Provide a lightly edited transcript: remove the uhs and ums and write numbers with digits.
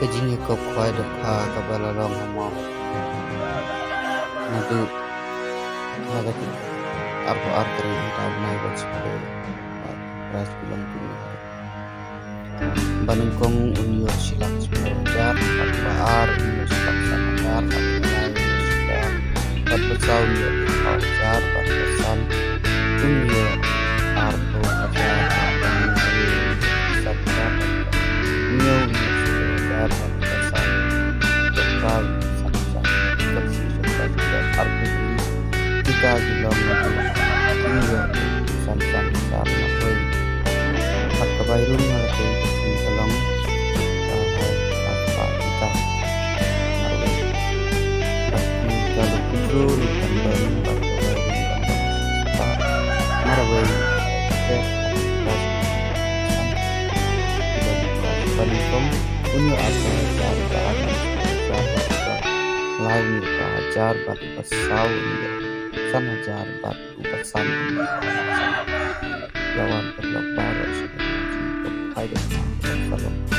Kajing ko kwai da kha ka balalong hamo nadu nagati arko arkari ta nai ba chhe ras bilang tuni banung kong unio silak chhe jar ar unio silak samajar nai silak bat besau unio jar bat besan unio arko ajar sabta unio jar bat besan bekal sabta bersih arko kita bilang unio san-san jar nakoi at kabayrun malaki kalong apa kita marway kalau kudro ikan bat kabayrun kan marway panikong unyo apa jar lain jar bat besau san jar bat besan lawan berlok baru hai